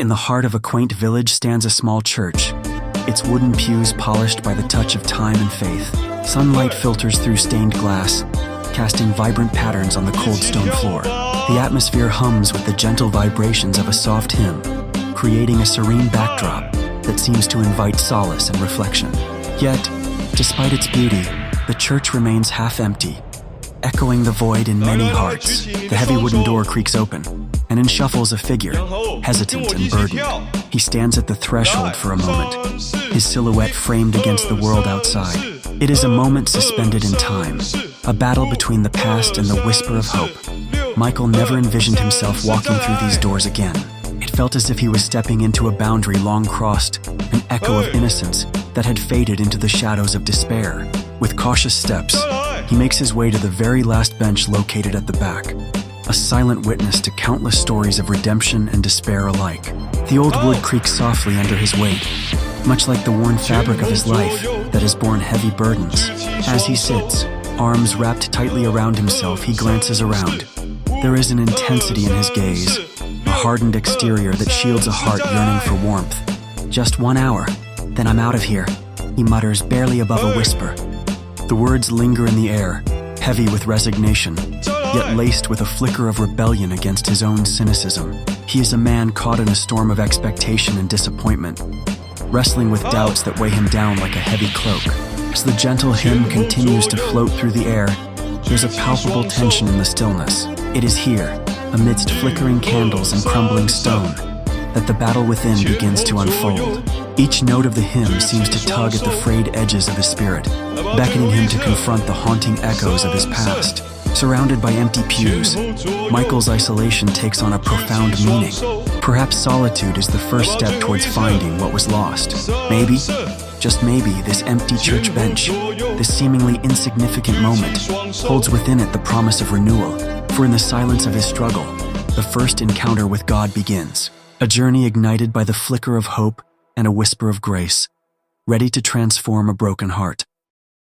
In the heart of a quaint village stands a small church, its wooden pews polished by the touch of time and faith. Sunlight filters through stained glass, casting vibrant patterns on the cold stone floor. The atmosphere hums with the gentle vibrations of a soft hymn, creating a serene backdrop that seems to invite solace and reflection. Yet, despite its beauty, the church remains half empty, echoing the void in many hearts. The heavy wooden door creaks open, and in shuffles a figure, hesitant and burdened. He stands at the threshold for a moment, his silhouette framed against the world outside. It is a moment suspended in time, a battle between the past and the whisper of hope. Michael never envisioned himself walking through these doors again. It felt as if he was stepping into a boundary long crossed, an echo of innocence that had faded into the shadows of despair. With cautious steps, he makes his way to the very last bench located at the back, a silent witness to countless stories of redemption and despair alike. The old wood creaks softly under his weight, much like the worn fabric of his life that has borne heavy burdens. As he sits, arms wrapped tightly around himself, he glances around. There is an intensity in his gaze, a hardened exterior that shields a heart yearning for warmth. "Just 1 hour, then I'm out of here," he mutters, barely above a whisper. The words linger in the air, heavy with resignation, yet laced with a flicker of rebellion against his own cynicism. He is a man caught in a storm of expectation and disappointment, wrestling with doubts that weigh him down like a heavy cloak. As the gentle hymn continues to float through the air, there's a palpable tension in the stillness. It is here, amidst flickering candles and crumbling stone, that the battle within begins to unfold. Each note of the hymn seems to tug at the frayed edges of his spirit, beckoning him to confront the haunting echoes of his past. Surrounded by empty pews, Michael's isolation takes on a profound meaning. Perhaps solitude is the first step towards finding what was lost. Maybe, just maybe, this empty church bench, this seemingly insignificant moment, holds within it the promise of renewal. For in the silence of his struggle, the first encounter with God begins. A journey ignited by the flicker of hope and a whisper of grace, ready to transform a broken heart.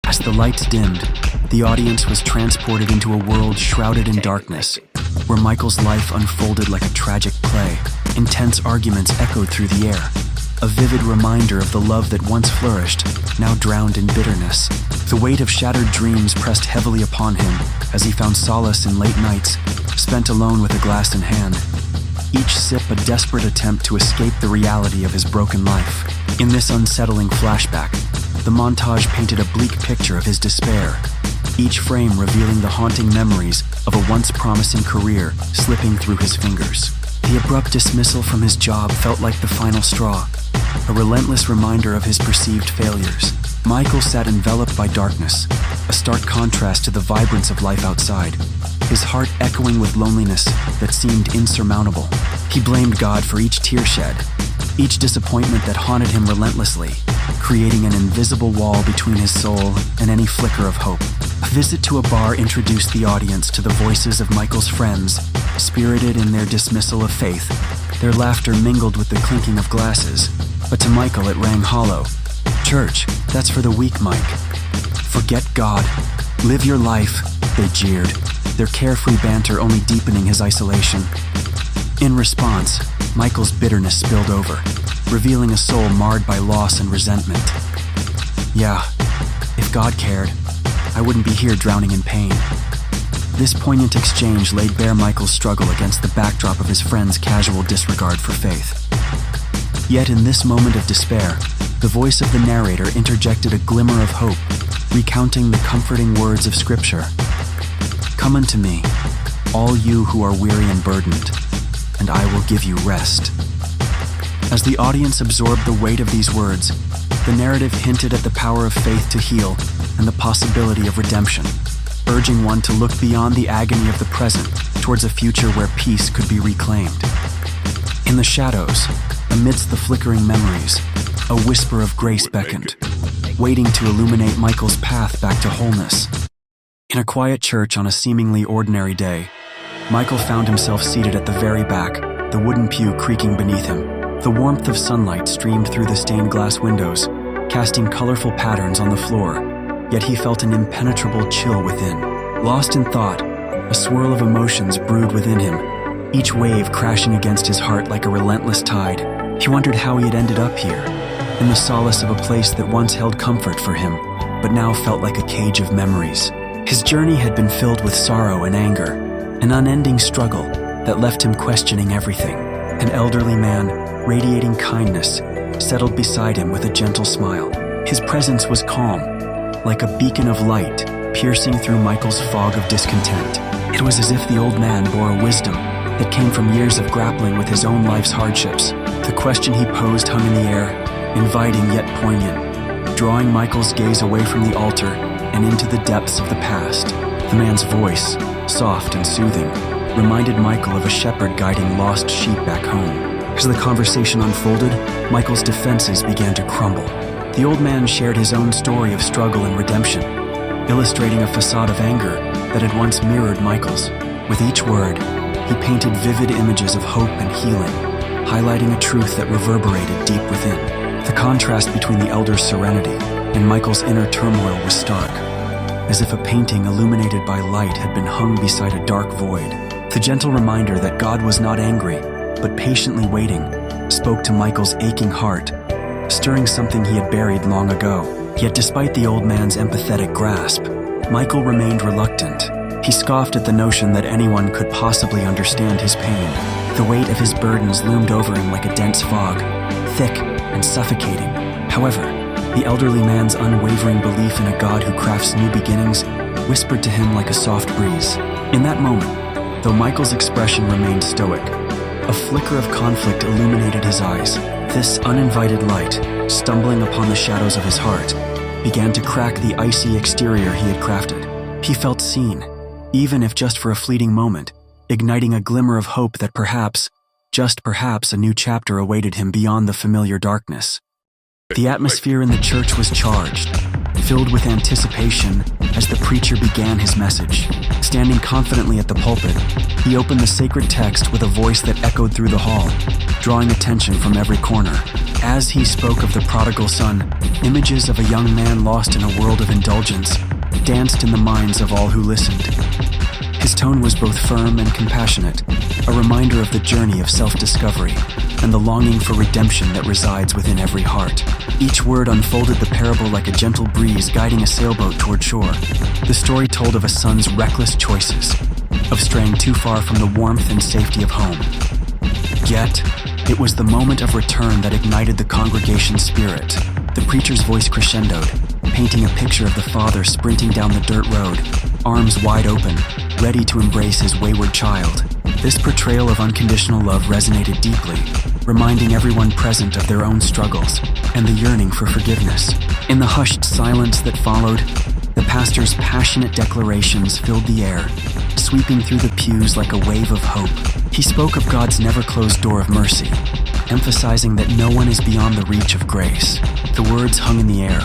As the lights dimmed, the audience was transported into a world shrouded in darkness, where Michael's life unfolded like a tragic play. Intense arguments echoed through the air, a vivid reminder of the love that once flourished, now drowned in bitterness. The weight of shattered dreams pressed heavily upon him as he found solace in late nights, spent alone with a glass in hand. Each sip a desperate attempt to escape the reality of his broken life. In this unsettling flashback, the montage painted a bleak picture of his despair, each frame revealing the haunting memories of a once promising career slipping through his fingers. The abrupt dismissal from his job felt like the final straw, a relentless reminder of his perceived failures. Michael sat enveloped by darkness, a stark contrast to the vibrance of life outside, his heart echoing with loneliness that seemed insurmountable. He blamed God for each tear shed, each disappointment that haunted him relentlessly, creating an invisible wall between his soul and any flicker of hope. A visit to a bar introduced the audience to the voices of Michael's friends, spirited in their dismissal of faith. Their laughter mingled with the clinking of glasses, but to Michael it rang hollow. "Church, that's for the weak, Mike. Forget God. Live your life," they jeered, their carefree banter only deepening his isolation. In response, Michael's bitterness spilled over, revealing a soul marred by loss and resentment. "Yeah, if God cared, I wouldn't be here drowning in pain." This poignant exchange laid bare Michael's struggle against the backdrop of his friends' casual disregard for faith. Yet in this moment of despair, the voice of the narrator interjected a glimmer of hope, recounting the comforting words of Scripture. "Come unto me, all you who are weary and burdened, and I will give you rest." As the audience absorbed the weight of these words, the narrative hinted at the power of faith to heal and the possibility of redemption, urging one to look beyond the agony of the present towards a future where peace could be reclaimed. In the shadows, amidst the flickering memories, a whisper of grace beckoned, waiting to illuminate Michael's path back to wholeness. In a quiet church on a seemingly ordinary day, Michael found himself seated at the very back, the wooden pew creaking beneath him. The warmth of sunlight streamed through the stained glass windows, casting colorful patterns on the floor, yet he felt an impenetrable chill within. Lost in thought, a swirl of emotions brewed within him, each wave crashing against his heart like a relentless tide. He wondered how he had ended up here, in the solace of a place that once held comfort for him, but now felt like a cage of memories. His journey had been filled with sorrow and anger, an unending struggle that left him questioning everything. An elderly man, radiating kindness, settled beside him with a gentle smile. His presence was calm, like a beacon of light piercing through Michael's fog of discontent. It was as if the old man bore a wisdom that came from years of grappling with his own life's hardships. The question he posed hung in the air, inviting yet poignant, drawing Michael's gaze away from the altar and into the depths of the past. The man's voice, soft and soothing, reminded Michael of a shepherd guiding lost sheep back home. As the conversation unfolded, Michael's defenses began to crumble. The old man shared his own story of struggle and redemption, illustrating a facade of anger that had once mirrored Michael's. With each word, he painted vivid images of hope and healing, highlighting a truth that reverberated deep within. The contrast between the elder's serenity and Michael's inner turmoil was stark, as if a painting illuminated by light had been hung beside a dark void. The gentle reminder that God was not angry, but patiently waiting, spoke to Michael's aching heart, stirring something he had buried long ago. Yet despite the old man's empathetic grasp, Michael remained reluctant. He scoffed at the notion that anyone could possibly understand his pain. The weight of his burdens loomed over him like a dense fog, thick and suffocating. However, the elderly man's unwavering belief in a God who crafts new beginnings whispered to him like a soft breeze. In that moment, though Michael's expression remained stoic, a flicker of conflict illuminated his eyes. This uninvited light, stumbling upon the shadows of his heart, began to crack the icy exterior he had crafted. He felt seen, even if just for a fleeting moment, igniting a glimmer of hope that perhaps, just perhaps, a new chapter awaited him beyond the familiar darkness. The atmosphere in the church was charged, filled with anticipation as the preacher began his message. Standing confidently at the pulpit, he opened the sacred text with a voice that echoed through the hall, drawing attention from every corner. As he spoke of the prodigal son, images of a young man lost in a world of indulgence danced in the minds of all who listened. His tone was both firm and compassionate, a reminder of the journey of self-discovery and the longing for redemption that resides within every heart. Each word unfolded the parable like a gentle breeze guiding a sailboat toward shore. The story told of a son's reckless choices, of straying too far from the warmth and safety of home. Yet, it was the moment of return that ignited the congregation's spirit. The preacher's voice crescendoed, painting a picture of the father sprinting down the dirt road, arms wide open, ready to embrace his wayward child. This portrayal of unconditional love resonated deeply, reminding everyone present of their own struggles and the yearning for forgiveness. In the hushed silence that followed, the pastor's passionate declarations filled the air, sweeping through the pews like a wave of hope. He spoke of God's never-closed door of mercy, emphasizing that no one is beyond the reach of grace. The words hung in the air,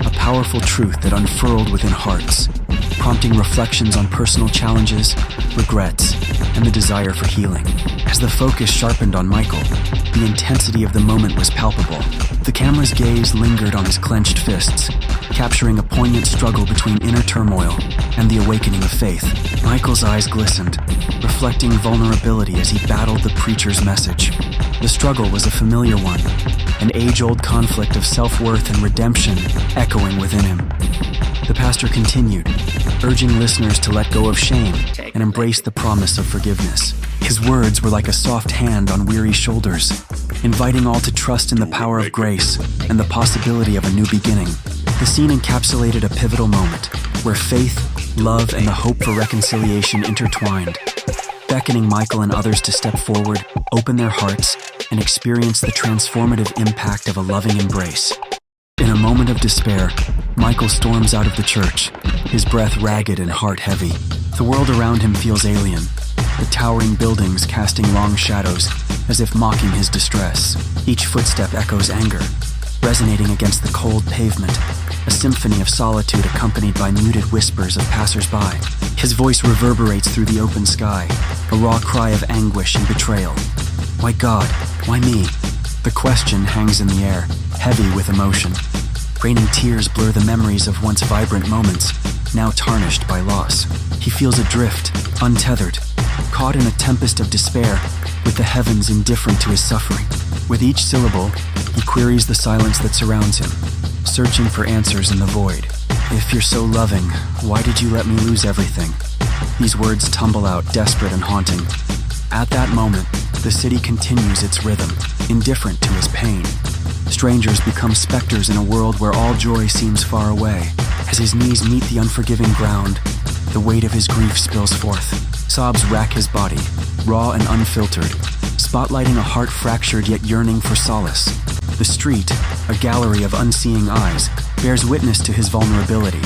a powerful truth that unfurled within hearts, prompting reflections on personal challenges, regrets, and the desire for healing. As the focus sharpened on Michael, the intensity of the moment was palpable. The camera's gaze lingered on his clenched fists, capturing a poignant struggle between inner turmoil and the awakening of faith. Michael's eyes glistened, reflecting vulnerability as he battled the preacher's message. The struggle was a familiar one, an age-old conflict of self-worth and redemption echoing within him. The pastor continued, urging listeners to let go of shame and embrace the promise of forgiveness. His words were like a soft hand on weary shoulders, inviting all to trust in the power of grace and the possibility of a new beginning. The scene encapsulated a pivotal moment where faith, love, and the hope for reconciliation intertwined, beckoning Michael and others to step forward, open their hearts, and experience the transformative impact of a loving embrace. In a moment of despair, Michael storms out of the church, his breath ragged and heart heavy. The world around him feels alien, the towering buildings casting long shadows as if mocking his distress. Each footstep echoes anger, resonating against the cold pavement, a symphony of solitude accompanied by muted whispers of passers-by. His voice reverberates through the open sky, a raw cry of anguish and betrayal. Why God? Why me? The question hangs in the air, heavy with emotion. Raining tears blur the memories of once vibrant moments, now tarnished by loss. He feels adrift, untethered, caught in a tempest of despair, with the heavens indifferent to his suffering. With each syllable, he queries the silence that surrounds him, searching for answers in the void. If you're so loving, why did you let me lose everything? These words tumble out, desperate and haunting. At that moment, the city continues its rhythm, indifferent to his pain. Strangers become specters in a world where all joy seems far away. As his knees meet the unforgiving ground, the weight of his grief spills forth. Sobs rack his body, raw and unfiltered, spotlighting a heart fractured yet yearning for solace. The street, a gallery of unseeing eyes, bears witness to his vulnerability,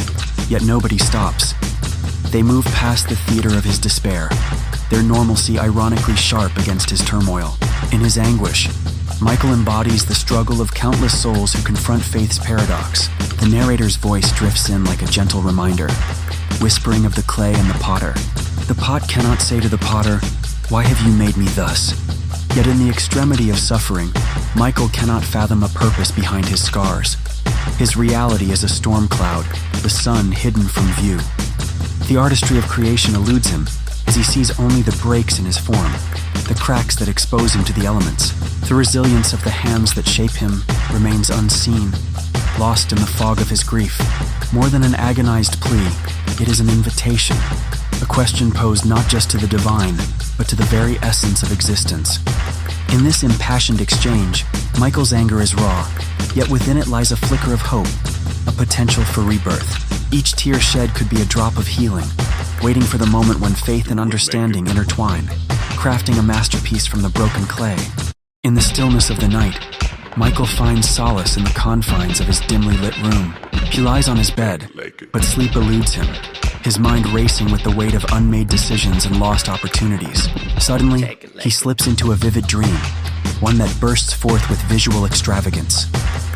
yet nobody stops. They move past the theater of his despair, their normalcy ironically sharp against his turmoil. In his anguish, Michael embodies the struggle of countless souls who confront faith's paradox. The narrator's voice drifts in like a gentle reminder, whispering of the clay and the potter. The pot cannot say to the potter, "Why have you made me thus?" Yet in the extremity of suffering, Michael cannot fathom a purpose behind his scars. His reality is a storm cloud, the sun hidden from view. The artistry of creation eludes him, as he sees only the breaks in his form, the cracks that expose him to the elements. The resilience of the hands that shape him remains unseen, lost in the fog of his grief. More than an agonized plea, it is an invitation, a question posed not just to the divine, but to the very essence of existence. In this impassioned exchange, Michael's anger is raw, yet within it lies a flicker of hope, a potential for rebirth. Each tear shed could be a drop of healing, waiting for the moment when faith and understanding intertwine, crafting a masterpiece from the broken clay. In the stillness of the night, Michael finds solace in the confines of his dimly lit room. He lies on his bed, but sleep eludes him, his mind racing with the weight of unmade decisions and lost opportunities. Suddenly, he slips into a vivid dream, one that bursts forth with visual extravagance.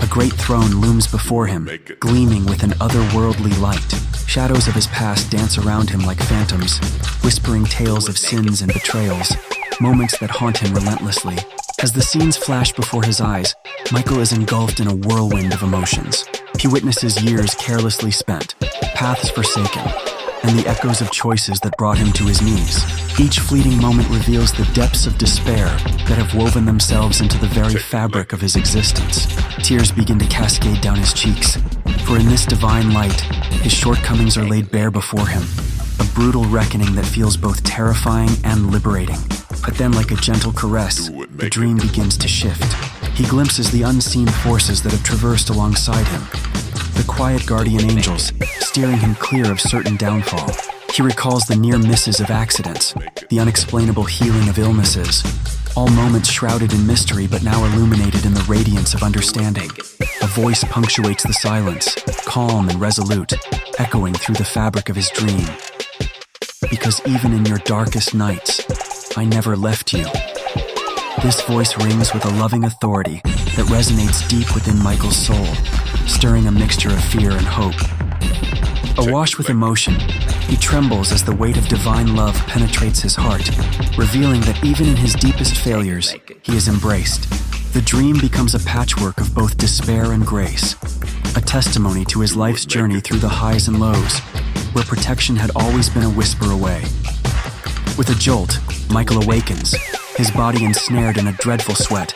A great throne looms before him, gleaming with an otherworldly light. Shadows of his past dance around him like phantoms, whispering tales of sins and betrayals, moments that haunt him relentlessly. As the scenes flash before his eyes, Michael is engulfed in a whirlwind of emotions. He witnesses years carelessly spent, paths forsaken, and the echoes of choices that brought him to his knees. Each fleeting moment reveals the depths of despair that have woven themselves into the very fabric of his existence. Tears begin to cascade down his cheeks, for in this divine light, his shortcomings are laid bare before him, a brutal reckoning that feels both terrifying and liberating. But then, like a gentle caress, the dream begins to shift. He glimpses the unseen forces that have traversed alongside him, the quiet guardian angels, steering him clear of certain downfall. He recalls the near misses of accidents, the unexplainable healing of illnesses, all moments shrouded in mystery but now illuminated in the radiance of understanding. A voice punctuates the silence, calm and resolute, echoing through the fabric of his dream. Because even in your darkest nights, I never left you. This voice rings with a loving authority that resonates deep within Michael's soul, stirring a mixture of fear and hope. Awash with emotion, he trembles as the weight of divine love penetrates his heart, revealing that even in his deepest failures, he is embraced. The dream becomes a patchwork of both despair and grace, a testimony to his life's journey through the highs and lows, where protection had always been a whisper away. With a jolt, Michael awakens, his body ensnared in a dreadful sweat,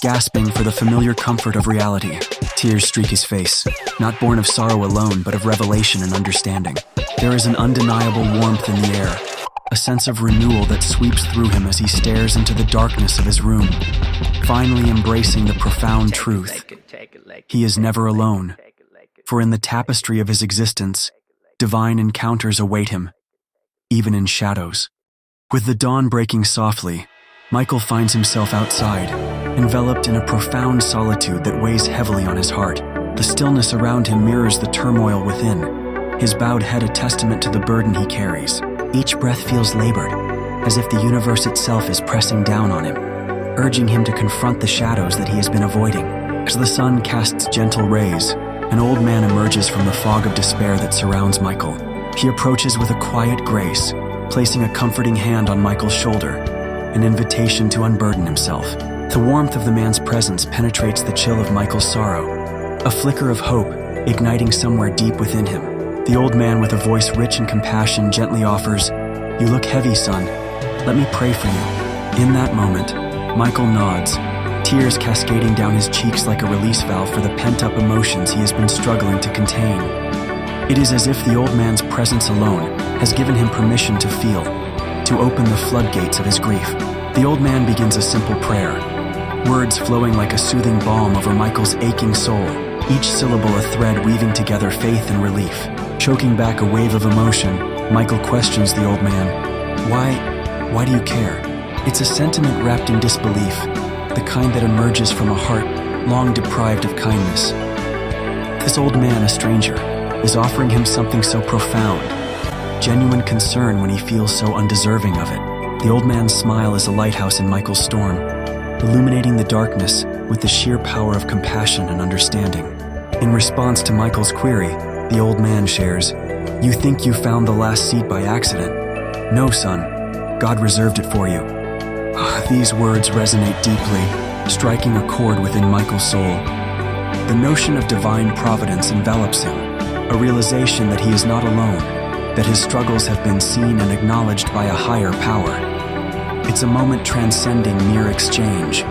gasping for the familiar comfort of reality. Tears streak his face, not born of sorrow alone, but of revelation and understanding. There is an undeniable warmth in the air, a sense of renewal that sweeps through him as he stares into the darkness of his room, finally embracing the profound truth. He is never alone, for in the tapestry of his existence, divine encounters await him, even in shadows. With the dawn breaking softly, Michael finds himself outside, enveloped in a profound solitude that weighs heavily on his heart. The stillness around him mirrors the turmoil within, his bowed head a testament to the burden he carries. Each breath feels labored, as if the universe itself is pressing down on him, urging him to confront the shadows that he has been avoiding. As the sun casts gentle rays, an old man emerges from the fog of despair that surrounds Michael. He approaches with a quiet grace, placing a comforting hand on Michael's shoulder, an invitation to unburden himself. The warmth of the man's presence penetrates the chill of Michael's sorrow, a flicker of hope igniting somewhere deep within him. The old man, with a voice rich in compassion, gently offers, "You look heavy, son. Let me pray for you." In that moment, Michael nods, tears cascading down his cheeks like a release valve for the pent-up emotions he has been struggling to contain. It is as if the old man's presence alone has given him permission to feel, to open the floodgates of his grief. The old man begins a simple prayer, words flowing like a soothing balm over Michael's aching soul, each syllable a thread weaving together faith and relief. Choking back a wave of emotion, Michael questions the old man. Why do you care?" It's a sentiment wrapped in disbelief, the kind that emerges from a heart long deprived of kindness. This old man, a stranger, is offering him something so profound, genuine concern when he feels so undeserving of it. The old man's smile is a lighthouse in Michael's storm, illuminating the darkness with the sheer power of compassion and understanding. In response to Michael's query, the old man shares, "You think you found the last seed by accident? No, son. God reserved it for you." These words resonate deeply, striking a chord within Michael's soul. The notion of divine providence envelops him, a realization that he is not alone, that his struggles have been seen and acknowledged by a higher power. It's a moment transcending mere exchange.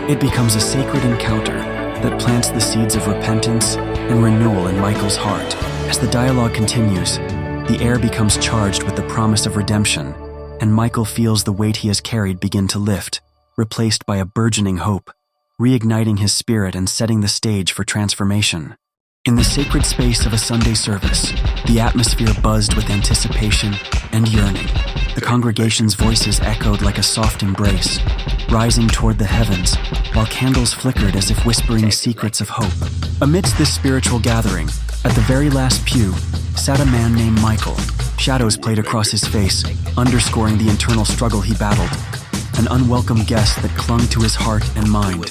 It becomes a sacred encounter that plants the seeds of repentance and renewal in Michael's heart. As the dialogue continues, the air becomes charged with the promise of redemption, and Michael feels the weight he has carried begin to lift, replaced by a burgeoning hope, reigniting his spirit and setting the stage for transformation. In the sacred space of a Sunday service, the atmosphere buzzed with anticipation and yearning. The congregation's voices echoed like a soft embrace, rising toward the heavens, while candles flickered as if whispering secrets of hope. Amidst this spiritual gathering, at the very last pew, sat a man named Michael. Shadows played across his face, underscoring the internal struggle he battled. An unwelcome guest that clung to his heart and mind.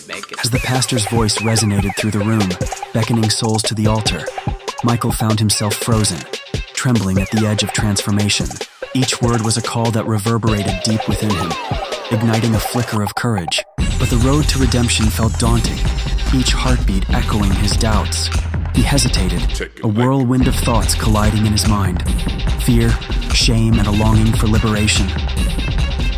As the pastor's voice resonated through the room, beckoning souls to the altar, Michael found himself frozen, trembling at the edge of transformation. Each word was a call that reverberated deep within him, igniting a flicker of courage. But the road to redemption felt daunting, each heartbeat echoing his doubts. He hesitated, a whirlwind of thoughts colliding in his mind. Fear, shame, and a longing for liberation.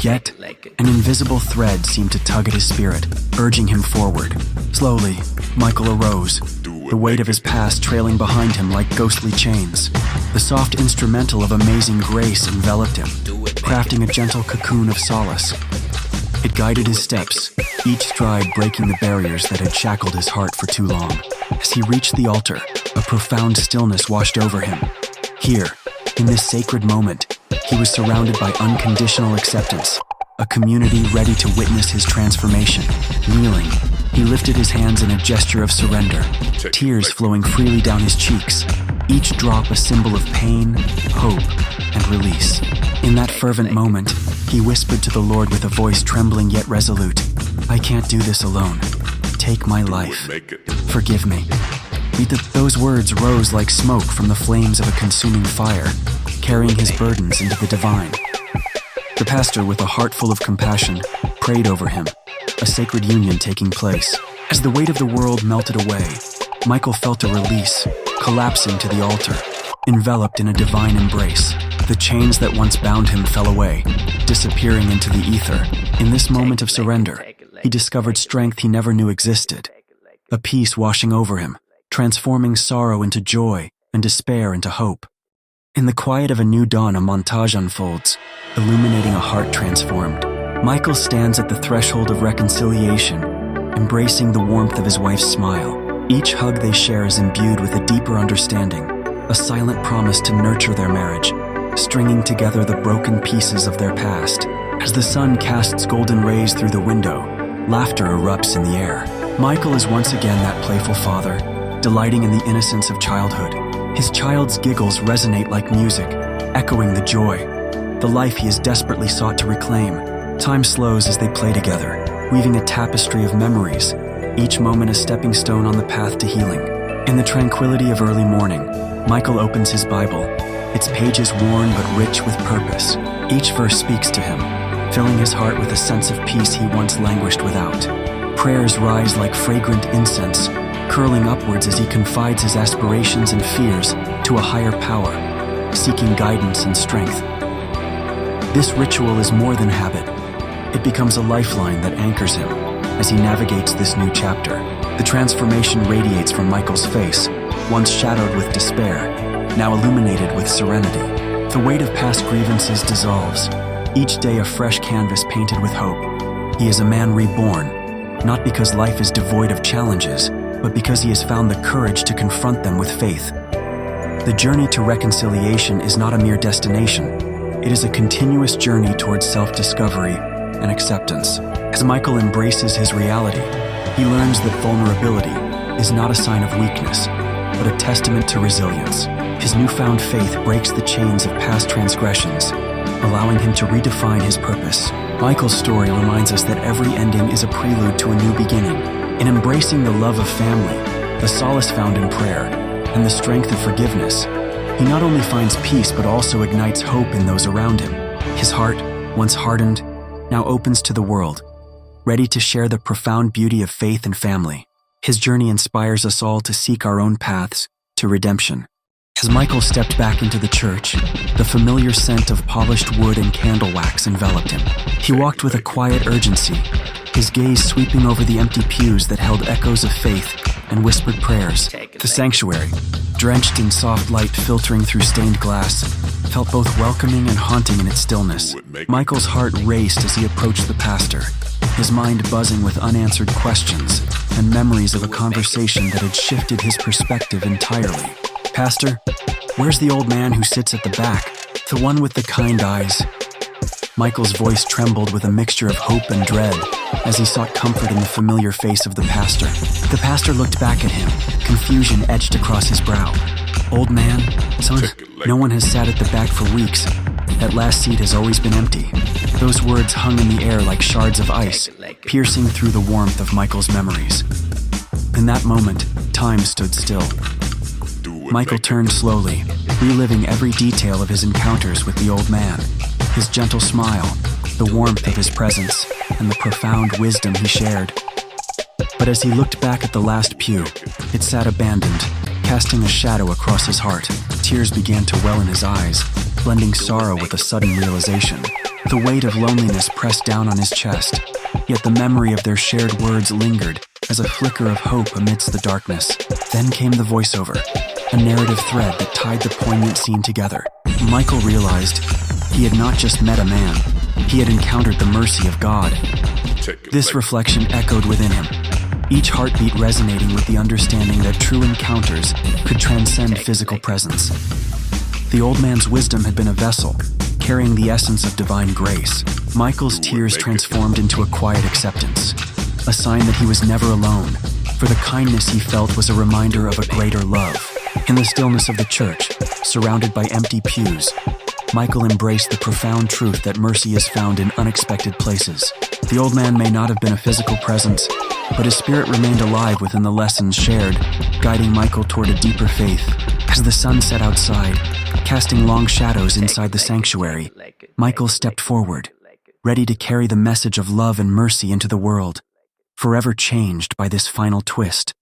Yet, an invisible thread seemed to tug at his spirit, urging him forward. Slowly, Michael arose, the weight of his past trailing behind him like ghostly chains. The soft instrumental of amazing grace enveloped him, crafting a gentle cocoon of solace. It guided his steps, each stride breaking the barriers that had shackled his heart for too long. As he reached the altar, a profound stillness washed over him. Here, in this sacred moment, he was surrounded by unconditional acceptance, a community ready to witness his transformation. Kneeling, he lifted his hands in a gesture of surrender, tears flowing freely down his cheeks, each drop a symbol of pain, hope, and release. In that fervent moment, he whispered to the Lord with a voice trembling yet resolute, "I can't do this alone. Take my life. Forgive me." Those words rose like smoke from the flames of a consuming fire, carrying his burdens into the divine. The pastor, with a heart full of compassion, prayed over him, a sacred union taking place. As the weight of the world melted away, Michael felt a release, collapsing to the altar, enveloped in a divine embrace. The chains that once bound him fell away, disappearing into the ether. In this moment of surrender, he discovered strength he never knew existed, a peace washing over him, transforming sorrow into joy and despair into hope. In the quiet of a new dawn, a montage unfolds, illuminating a heart transformed. Michael stands at the threshold of reconciliation, embracing the warmth of his wife's smile. Each hug they share is imbued with a deeper understanding, a silent promise to nurture their marriage, stringing together the broken pieces of their past. As the sun casts golden rays through the window, laughter erupts in the air. Michael is once again that playful father, delighting in the innocence of childhood. His child's giggles resonate like music, echoing the joy, the life he has desperately sought to reclaim. Time slows as they play together, weaving a tapestry of memories, each moment a stepping stone on the path to healing. In the tranquility of early morning, Michael opens his Bible, its pages worn but rich with purpose. Each verse speaks to him, filling his heart with a sense of peace he once languished without. Prayers rise like fragrant incense, curling upwards as he confides his aspirations and fears to a higher power, seeking guidance and strength. This ritual is more than habit. It becomes a lifeline that anchors him as he navigates this new chapter. The transformation radiates from Michael's face, once shadowed with despair, now illuminated with serenity. The weight of past grievances dissolves, each day a fresh canvas painted with hope. He is a man reborn, not because life is devoid of challenges, but because he has found the courage to confront them with faith. The journey to reconciliation is not a mere destination. It is a continuous journey towards self-discovery and acceptance. As Michael embraces his reality, he learns that vulnerability is not a sign of weakness, but a testament to resilience. His newfound faith breaks the chains of past transgressions, allowing him to redefine his purpose. Michael's story reminds us that every ending is a prelude to a new beginning. In embracing the love of family, the solace found in prayer, and the strength of forgiveness, he not only finds peace but also ignites hope in those around him. His heart, once hardened, now opens to the world, ready to share the profound beauty of faith and family. His journey inspires us all to seek our own paths to redemption. As Michael stepped back into the church, the familiar scent of polished wood and candle wax enveloped him. He walked with a quiet urgency, his gaze sweeping over the empty pews that held echoes of faith and whispered prayers. The sanctuary, drenched in soft light filtering through stained glass, felt both welcoming and haunting in its stillness. Michael's heart raced as he approached the pastor, his mind buzzing with unanswered questions and memories of a conversation that had shifted his perspective entirely. "Pastor, where's the old man who sits at the back? The one with the kind eyes?" Michael's voice trembled with a mixture of hope and dread as he sought comfort in the familiar face of the pastor. The pastor looked back at him, confusion etched across his brow. "Old man, son, no one has sat at the back for weeks. That last seat has always been empty." Those words hung in the air like shards of ice, piercing through the warmth of Michael's memories. In that moment, time stood still. Michael turned slowly, reliving every detail of his encounters with the old man. His gentle smile, the warmth of his presence, and the profound wisdom he shared. But as he looked back at the last pew, it sat abandoned, casting a shadow across his heart. Tears began to well in his eyes, blending sorrow with a sudden realization. The weight of loneliness pressed down on his chest, yet the memory of their shared words lingered as a flicker of hope amidst the darkness. Then came the voiceover, a narrative thread that tied the poignant scene together. Michael realized he had not just met a man, he had encountered the mercy of God. This reflection echoed within him, each heartbeat resonating with the understanding that true encounters could transcend physical presence. The old man's wisdom had been a vessel, carrying the essence of divine grace. Michael's tears transformed into a quiet acceptance, a sign that he was never alone, for the kindness he felt was a reminder of a greater love. In the stillness of the church, surrounded by empty pews, Michael embraced the profound truth that mercy is found in unexpected places. The old man may not have been a physical presence, but his spirit remained alive within the lessons shared, guiding Michael toward a deeper faith. As the sun set outside, casting long shadows inside the sanctuary, Michael stepped forward, ready to carry the message of love and mercy into the world, forever changed by this final twist.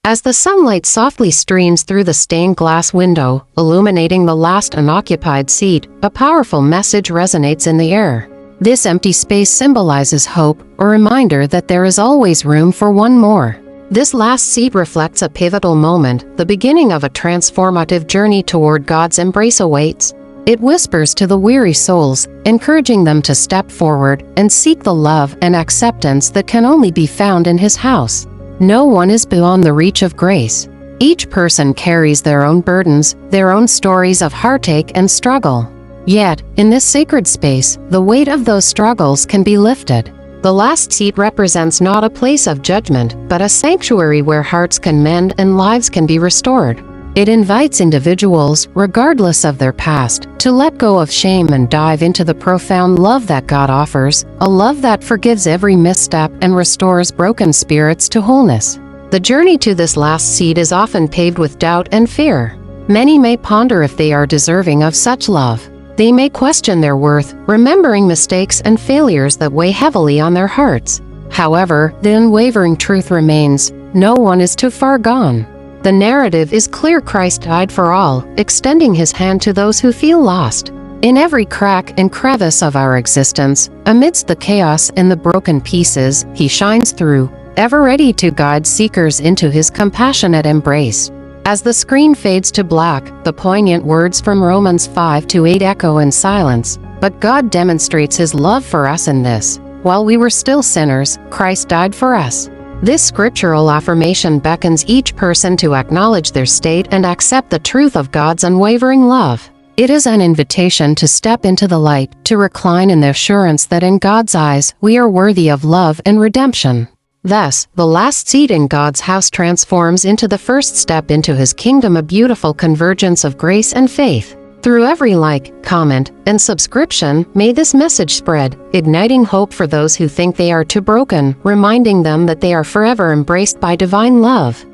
As the sunlight softly streams through the stained glass window, illuminating the last unoccupied seat, a powerful message resonates in the air. This empty space symbolizes hope, a reminder that there is always room for one more. This last seat reflects a pivotal moment, the beginning of a transformative journey toward God's embrace awaits. It whispers to the weary souls, encouraging them to step forward and seek the love and acceptance that can only be found in His house. No one is beyond the reach of grace. Each person carries their own burdens, their own stories of heartache and struggle. Yet, in this sacred space, the weight of those struggles can be lifted. The last seat represents not a place of judgment, but a sanctuary where hearts can mend and lives can be restored. It invites individuals, regardless of their past, to let go of shame and dive into the profound love that God offers, a love that forgives every misstep and restores broken spirits to wholeness. The journey to this last seat is often paved with doubt and fear. Many may ponder if they are deserving of such love. They may question their worth, remembering mistakes and failures that weigh heavily on their hearts. However, the unwavering truth remains: no one is too far gone. The narrative is clear: Christ died for all, extending His hand to those who feel lost. In every crack and crevice of our existence, amidst the chaos and the broken pieces, He shines through, ever ready to guide seekers into His compassionate embrace. As the screen fades to black, the poignant words from Romans 5-8 echo in silence, but God demonstrates His love for us in this: while we were still sinners, Christ died for us. This scriptural affirmation beckons each person to acknowledge their state and accept the truth of God's unwavering love. It is an invitation to step into the light, to recline in the assurance that in God's eyes, we are worthy of love and redemption. Thus, the last seat in God's house transforms into the first step into His kingdom, a beautiful convergence of grace and faith. Through every like, comment, and subscription, may this message spread, igniting hope for those who think they are too broken, reminding them that they are forever embraced by divine love.